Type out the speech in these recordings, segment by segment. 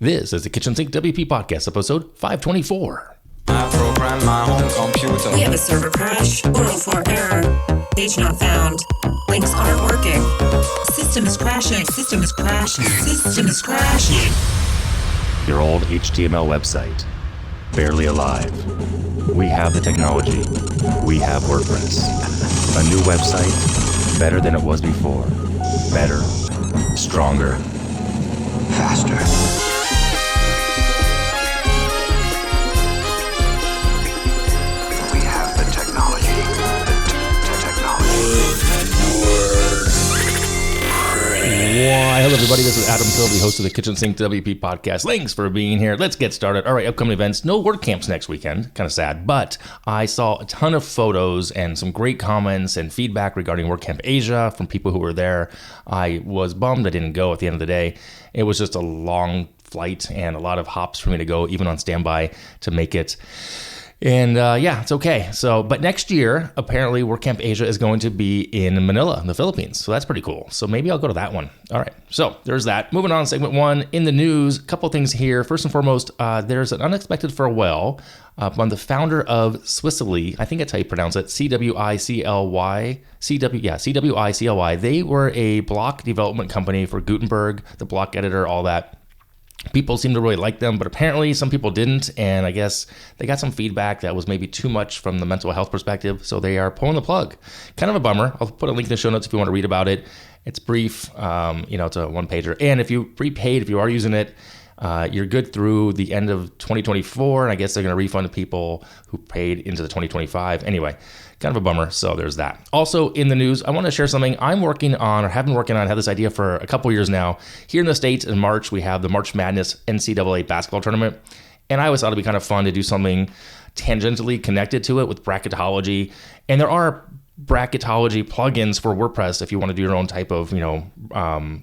This is the Kitchen Sink WP Podcast, episode 524. I program my own computer. We have a server crash, 404 error, page not found, links aren't working, system is crashing, system is crashing, system is crashing. Your old HTML website, barely alive. We have the technology. We have WordPress. A new website, better than it was before. Better, stronger, faster. Why, hello everybody, this is Adam Silvey, host of the Kitchen Sink WP podcast. Thanks for being here. Let's get started. All right, upcoming events. No WordCamps next weekend. Kind of sad, but I saw a ton of photos and some great comments and feedback regarding WordCamp Asia from people who were there. I was bummed I didn't go at the end of the day. It was just a long flight and a lot of hops for me to go, even on standby, to make it. And yeah, it's okay. So, but next year, apparently WordCamp Asia is going to be in Manila, in the Philippines. So that's pretty cool. So maybe I'll go to that one. All right. So there's that. Moving on, segment one. In the news, a couple things here. First and foremost, there's an unexpected farewell from the founder of Cwicly. I think that's how you pronounce it. Cwicly. Cwicly. They were a block development company for Gutenberg, the block editor, all that. People seem to really like them, but apparently some people didn't, and I guess they got some feedback that was maybe too much from the mental health perspective, so they are pulling the plug. Kind of a bummer. I'll put a link in the show notes if you want to read about it. It's brief, it's a one-pager, and if you prepaid, if you are using it, you're good through the end of 2024, and I guess they're going to refund the people who paid into the 2025. Anyway, kind of a bummer, so there's that. Also in the news, I want to share something I'm working on, or have been working on, have this idea for a couple years now. Here in the States in March, we have the March Madness NCAA basketball tournament, and I always thought it'd be kind of fun to do something tangentially connected to it with bracketology, and there are bracketology plugins for WordPress if you want to do your own type of,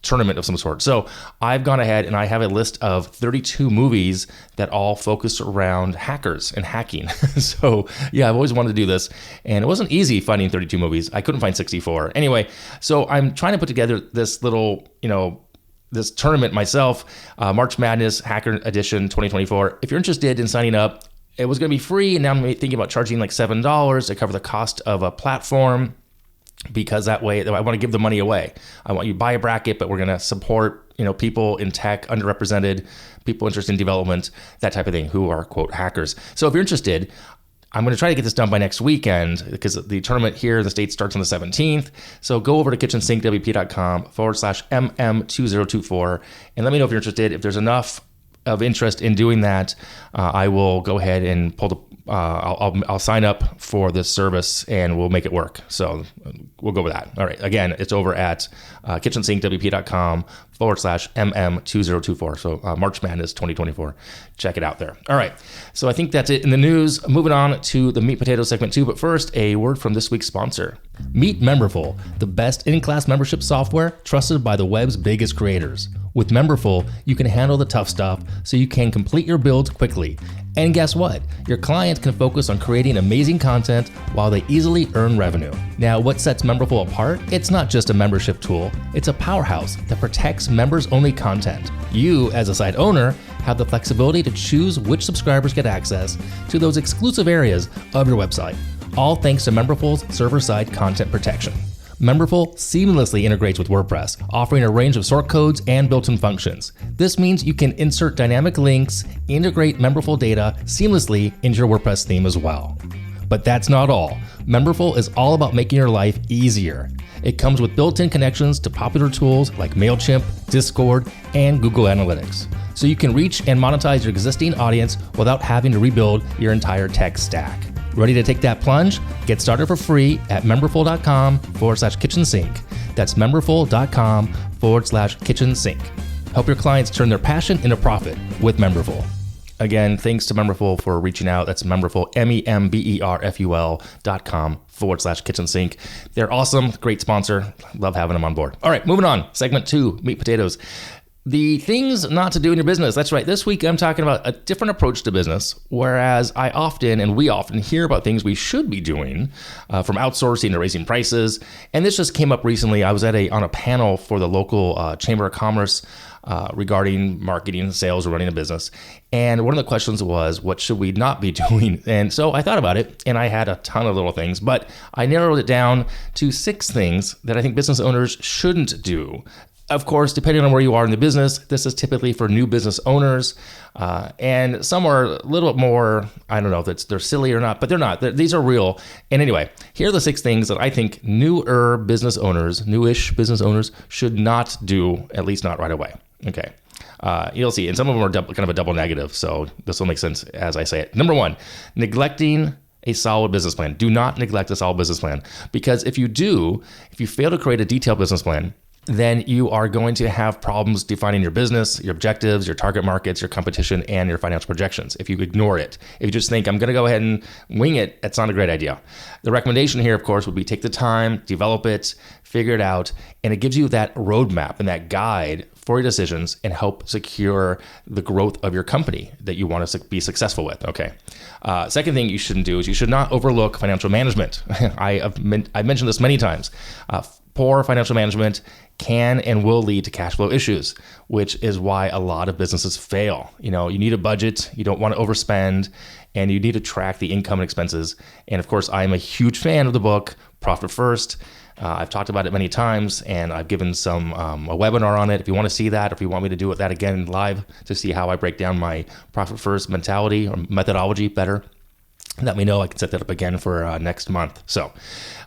tournament of some sort. So I've gone ahead and I have a list of 32 movies that all focus around hackers and hacking. So yeah, I've always wanted to do this, and it wasn't easy finding 32 movies. I couldn't find 64. Anyway, so I'm trying to put together this little, this tournament myself, March Madness Hacker Edition 2024. If you're interested in signing up, it was going to be free, and now I'm thinking about charging like $7 to cover the cost of a platform, because that way I want to give the money away. I want you to buy a bracket, but we're going to support, people in tech, underrepresented, people interested in development, that type of thing, who are, quote, hackers. So if you're interested, I'm going to try to get this done by next weekend, because the tournament here in the States starts on the 17th. So go over to KitchensinkWP.com/MM2024 and let me know if you're interested. If there's enough of interest in doing that, I will go ahead and pull the. I'll sign up for this service and we'll make it work. So we'll go with that. All right. Again, it's over at KitchensinkWP.com/MM2024. So March Madness 2024. Check it out there. All right. So I think that's it in the news. Moving on to the meat potato segment 2. But first, a word from this week's sponsor. Meet Memberful, the best in-class membership software trusted by the web's biggest creators. With Memberful, you can handle the tough stuff so you can complete your builds quickly. And guess what? Your clients can focus on creating amazing content while they easily earn revenue. Now, what sets Memberful apart? It's not just a membership tool. It's a powerhouse that protects members-only content. You, as a site owner, have the flexibility to choose which subscribers get access to those exclusive areas of your website, all thanks to Memberful's server-side content protection. Memberful seamlessly integrates with WordPress, offering a range of sort codes and built-in functions. This means you can insert dynamic links, integrate Memberful data seamlessly into your WordPress theme as well. But that's not all. Memberful is all about making your life easier. It comes with built-in connections to popular tools like MailChimp, Discord, and Google Analytics, so you can reach and monetize your existing audience without having to rebuild your entire tech stack. Ready to take that plunge? Get started for free at memberful.com/kitchensink. That's memberful.com/kitchensink. Help your clients turn their passion into profit with Memberful. Again, thanks to Memberful for reaching out. That's Memberful, memberful.com/kitchensink. They're awesome. Great sponsor. Love having them on board. All right, moving on. Segment 2, meat potatoes. The things not to do in your business. That's right. This week, I'm talking about a different approach to business, whereas we often hear about things we should be doing, from outsourcing to raising prices. And this just came up recently. I was on a panel for the local Chamber of Commerce regarding marketing, sales, or running a business. And one of the questions was, what should we not be doing? And so I thought about it, and I had a ton of little things, but I narrowed it down to 6 things that I think business owners shouldn't do. Of course, depending on where you are in the business, this is typically for new business owners, and some are a little bit more, I don't know if they're silly or not, but they're not. These are real. And anyway, here are the 6 things that I think newish business owners should not do, at least not right away. Okay. You'll see, and some of them are kind of a double negative, so this will make sense as I say it. Number 1, neglecting a solid business plan. Do not neglect a solid business plan, because if you fail to create a detailed business plan, then you are going to have problems defining your business, your objectives, your target markets, your competition, and your financial projections if you ignore it. If you just think, I'm going to go ahead and wing it, that's not a great idea. The recommendation here, of course, would be take the time, develop it, figure it out, and it gives you that roadmap and that guide for your decisions and help secure the growth of your company that you want to be successful with. Okay. Second thing you shouldn't do is you should not overlook financial management. I've mentioned this many times. Poor financial management can and will lead to cash flow issues, which is why a lot of businesses fail. You need a budget, you don't want to overspend, and you need to track the income and expenses. And of course, I'm a huge fan of the book, Profit First. I've talked about it many times, and I've given a webinar on it. If you want to see that, or if you want me to do that again live to see how I break down my Profit First mentality or methodology better, let me know. I can set that up again for next month. So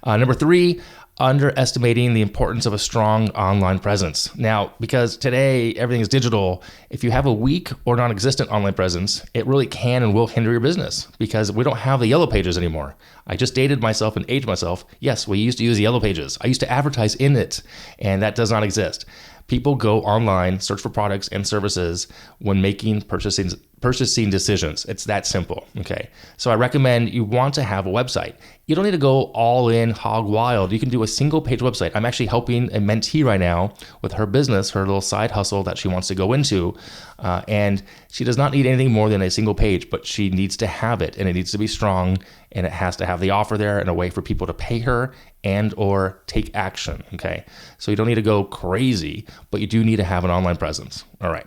number 3, underestimating the importance of a strong online presence. Now, because today everything is digital, if you have a weak or non-existent online presence, it really can and will hinder your business because we don't have the yellow pages anymore. I just dated myself and aged myself. Yes, we used to use the yellow pages. I used to advertise in it, and that does not exist. People go online, search for products and services when making purchasing decisions. It's that simple. Okay. So I recommend you want to have a website. You don't need to go all in hog wild. You can do a single page website. I'm actually helping a mentee right now with her business, her little side hustle that she wants to go into. And she does not need anything more than a single page, but she needs to have it, and it needs to be strong, and it has to have the offer there and a way for people to pay her and or take action. Okay. So you don't need to go crazy, but you do need to have an online presence. All right.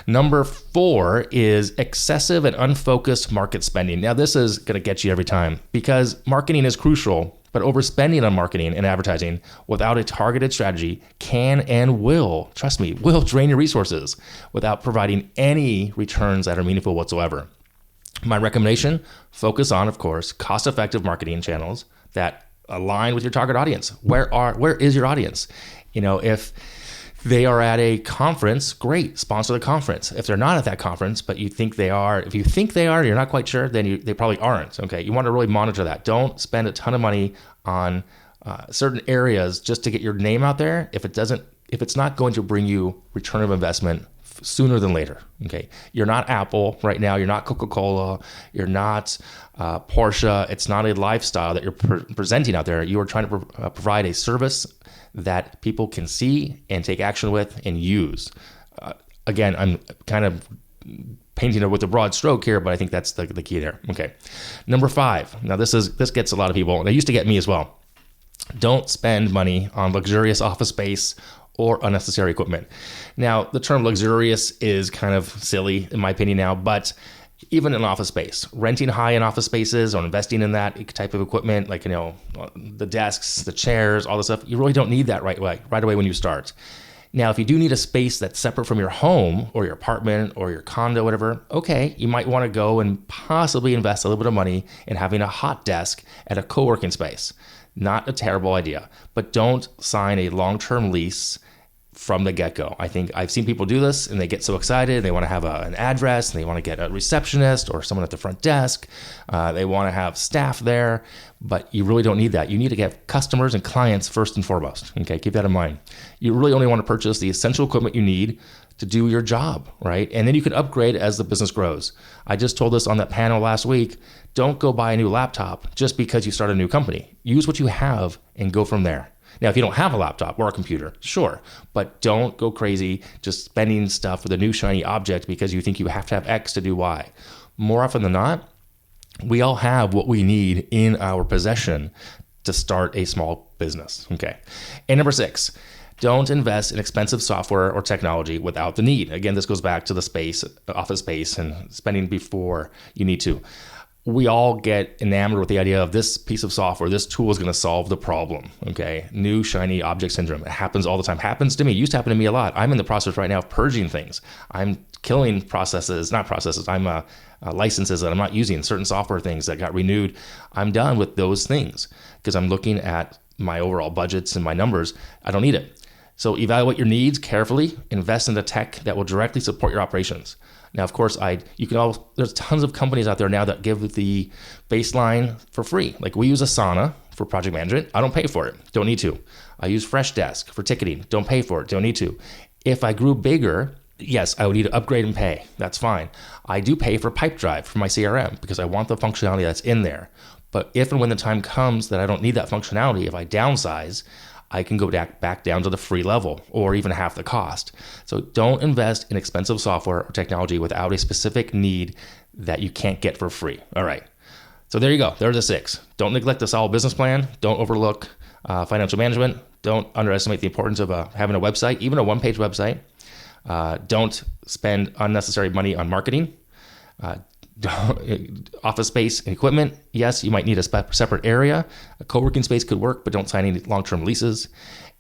Number 4 is excessive and unfocused market spending. Now, this is going to get you every time because marketing is crucial, but overspending on marketing and advertising without a targeted strategy can and will, trust me, will drain your resources without providing any returns that are meaningful whatsoever. My recommendation, focus on, of course, cost-effective marketing channels that align with your target audience. Where is your audience? If they are at a conference, great, sponsor the conference. If they're not at that conference, but you think they are, if you think they are, you're not quite sure, then they probably aren't. Okay, you want to really monitor that. Don't spend a ton of money on certain areas just to get your name out there if it's not going to bring you return of investment sooner than later. Okay, you're not Apple right now. You're not Coca-Cola. You're not Porsche. It's not a lifestyle that you're presenting out there. You are trying to provide a service that people can see and take action with and use. Again, I'm kind of painting it with a broad stroke here, but I think that's the key there. Okay, number 5. Now this gets a lot of people, and it used to get me as well. Don't spend money on luxurious office space or unnecessary equipment. Now, the term luxurious is kind of silly in my opinion now, but even in office space, renting high-end office spaces or investing in that type of equipment, like, the desks, the chairs, all the stuff, you really don't need that right away when you start. Now, if you do need a space that's separate from your home or your apartment or your condo, whatever, okay, you might want to go and possibly invest a little bit of money in having a hot desk at a co-working space. Not a terrible idea, but don't sign a long-term lease from the get-go. I think I've seen people do this and they get so excited. They want to have an address and they want to get a receptionist or someone at the front desk. They want to have staff there, but you really don't need that. You need to get customers and clients first and foremost. Okay, keep that in mind. You really only want to purchase the essential equipment you need to do your job, right? And then you can upgrade as the business grows. I just told this on that panel last week. Don't go buy a new laptop just because you start a new company. Use what you have and go from there. Now, if you don't have a laptop or a computer, sure, but don't go crazy just spending stuff with a new shiny object because you think you have to have X to do Y. More often than not, we all have what we need in our possession to start a small business, okay? And number 6, Don't invest in expensive software or technology without the need. Again, this goes back to the space, office space, and spending before you need to. We all get enamored with the idea of this piece of software, this tool is going to solve the problem, okay? New shiny object syndrome. It happens all the time. Happens to me. It used to happen to me a lot. I'm in the process right now of purging things. I'm killing licenses that I'm not using, certain software things that got renewed. I'm done with those things because I'm looking at my overall budgets and my numbers. I don't need it. So evaluate your needs carefully, invest in the tech that will directly support your operations. Now, of course, there's tons of companies out there now that give the baseline for free. Like we use Asana for project management. I don't pay for it. Don't need to. I use Freshdesk for ticketing. Don't pay for it. Don't need to. If I grew bigger, yes, I would need to upgrade and pay. That's fine. I do pay for Pipedrive for my CRM because I want the functionality that's in there. But if and when the time comes that I don't need that functionality, if I downsize, I can go back down to the free level or even half the cost. So don't invest in expensive software or technology without a specific need that you can't get for free. All right. So there you go. There are the 6. Don't neglect a solid business plan. Don't overlook financial management. Don't underestimate the importance of having a website, even a one-page website. Don't spend unnecessary money on marketing. Office space and equipment. Yes, you might need a separate area. A co-working space could work, but don't sign any long-term leases.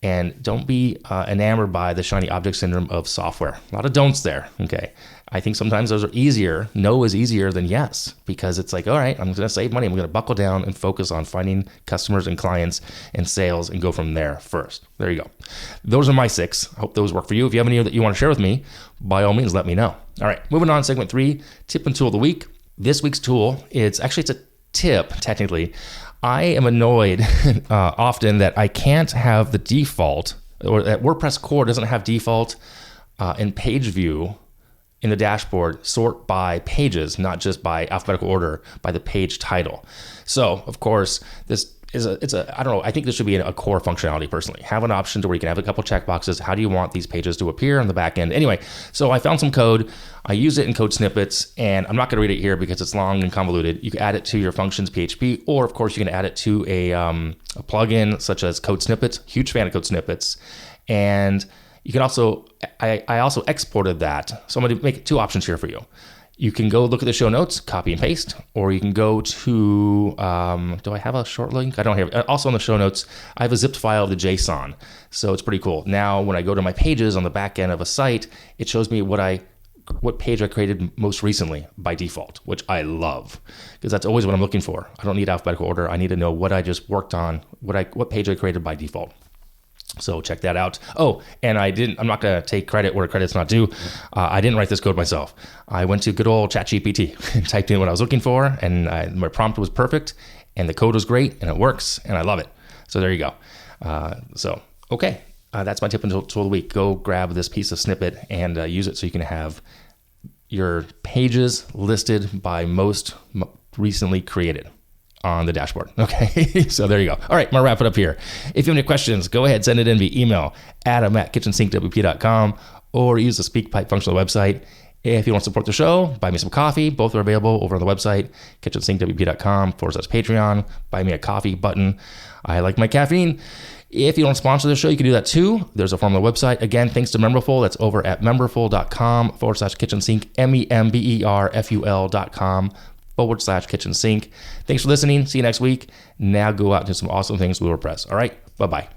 And don't be enamored by the shiny object syndrome of software. A lot of don'ts there. Okay. I think sometimes those are easier. No is easier than yes, because it's like, all right, I'm going to save money. I'm going to buckle down and focus on finding customers and clients and sales and go from there first. There you go. Those are my 6. I hope those work for you. If you have any that you want to share with me, by all means, let me know. All right, moving on, segment 3, tip and tool of the week. This week's tool, it's a tip, technically. I am annoyed often that I can't have the default, or that WordPress core doesn't have default in page view in the dashboard sort by pages, not just by alphabetical order, by the page title. So, of course, I think this should be a core functionality personally. Have an option to where you can have a couple checkboxes. How do you want these pages to appear on the back end? Anyway, so I found some code. I use it in code snippets, and I'm not going to read it here because it's long and convoluted. You can add it to your functions PHP, or of course you can add it to a plugin such as Code Snippets. Huge fan of Code Snippets. And you can also, I also exported that. So I'm going to make 2 options here for you. You can go look at the show notes, copy and paste, or you can go to, do I have a short link? I don't have it. Also on the show notes, I have a zipped file of the JSON. So it's pretty cool. Now, when I go to my pages on the back end of a site, it shows me what page I created most recently by default, which I love because that's always what I'm looking for. I don't need alphabetical order. I need to know what I just worked on, what page I created by default. So check that out. Oh, and I'm not going to take credit where credit's not due. I didn't write this code myself. I went to good old ChatGPT and typed in what I was looking for, and my prompt was perfect, and the code was great, and it works, and I love it. So there you go. Okay. That's my tip and tool of the week. Go grab this piece of snippet and use it so you can have your pages listed by most recently created on the dashboard. Okay, so there you go. All right, I'm going to wrap it up here. If you have any questions, go ahead, send it in via email, adam@KitchensinkWP.com, or use the SpeakPipe function on the website. If you want to support the show, buy me some coffee. Both are available over on the website, KitchensinkWP.com/Patreon. Buy me a coffee button. I like my caffeine. If you want to sponsor the show, you can do that too. There's a form on the website. Again, thanks to Memberful. That's over at memberful.com/KitchenSink, memberful.com/KitchenSink. Thanks for listening. See you next week. Now go out and do some awesome things with WordPress. All right. Bye-bye.